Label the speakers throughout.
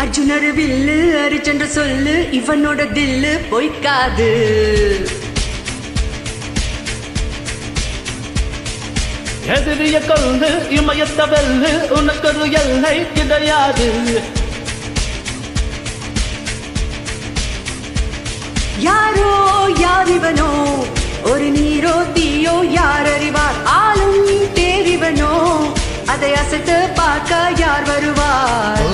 Speaker 1: அர்ஜுனர் வில்லு அரிச்சென்று சொல்லு இவனோட தில்லு பொய்க்காது.
Speaker 2: எதிரிய கொல்லு இமயத்த வெல்லு உனக்கொரு எல்லை கிடையாது.
Speaker 1: யாரோ யார் இவனோ ஒரு நீரோ தீயோ யார் அறிவார் ஆளும் தேரிவனோ அதை அசைத்து பார்க்க யார் வருவார்.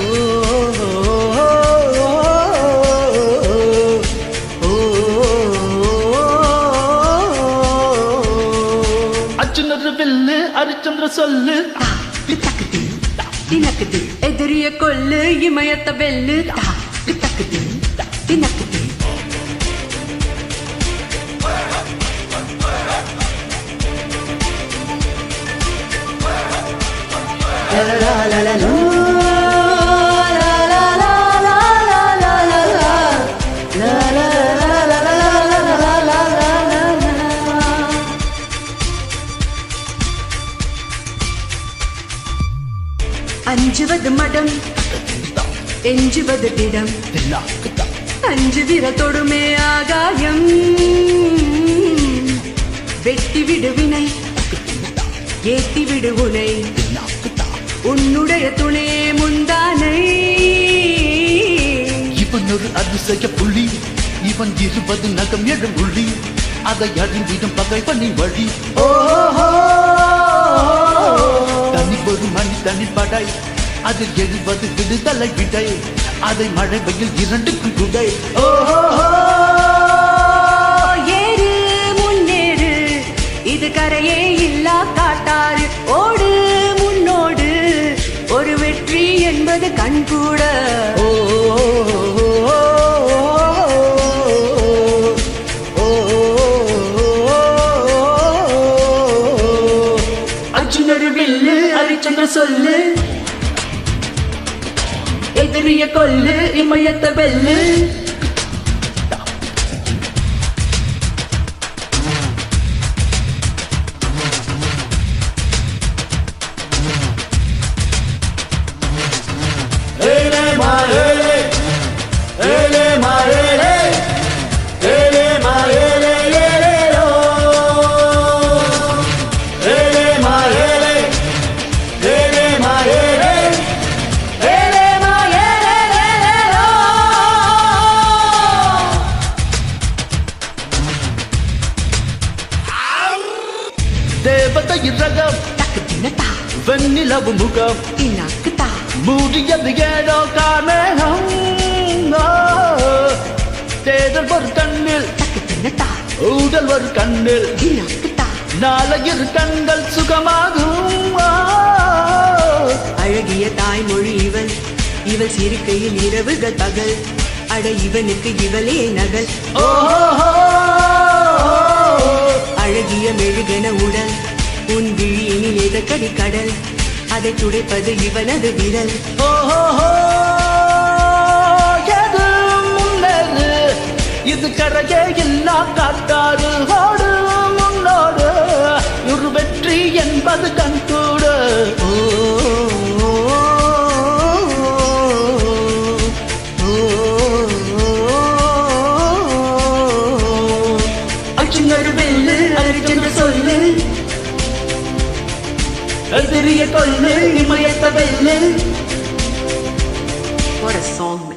Speaker 2: அர்ஜுனர் வில்லு அரிச்சந்திர சொல்லு
Speaker 1: தினக்குது எதிரிய கொல்லு இமயத்த வெல்லு தினக்குது தினக்குது. அஞ்சுவது மடம் எஞ்சுவது திடம் அஞ்சு விரத்தொடுமே ஆகாயம் வெட்டி விடுவினை ஏத்தி விடுவுனை உன்னுடைய துணே முந்தானை.
Speaker 2: இவன் ஒரு அதிசய புள்ளி இவன் 20 நகம் எழும் புள்ளி அதை அறிந்திடும் பகைவனி வழி. தனி ஒரு மணி தனி படை அதில் 70 விடுதலை விடை அதை மழை வெயில் 2க்கும் குடை.
Speaker 1: ஏறு முன்னேறு இது கரையே இல்லா காட்டாறு ஓடு முன்னோடு ஒரு வெற்றி என்பது கண்கூட. அர்ஜுனர் வில்லு அரிச்சந்திர சொல்லு எதிரிய கொல்லு இமயத்த வெல்லு.
Speaker 2: தேவதை ரகம் வெண்ணிலவு முகம் மூடியது ஏதோ காரணம். தேடல் ஒரு கண்ணில் ஊடல் ஒரு கண்ணில் நாளையிரு கண்கள் சுகமாகும்.
Speaker 1: அழகிய தாய்மொழி இவள் இவள் சிரிக்கையில் இரவுகள் பகல் அட இவனுக்கு இவளே நகல். அழகிய மெழுகென உடல் உன் விழியினில் எதற்கடி கடல் அதை துடைப்பது இவனது விரல்.
Speaker 2: முன்னேறு இது கரையே இல்லா காட்டாறு ஓடு முன்னோடு ஒரு வெற்றி என்பது கண்கூடு.
Speaker 1: அர்ஜுனர் வெல்லு அரிச்சந்திர சொல்லு எதிரிய கொல்லு இமயத்த வெல்லு. What a song, man.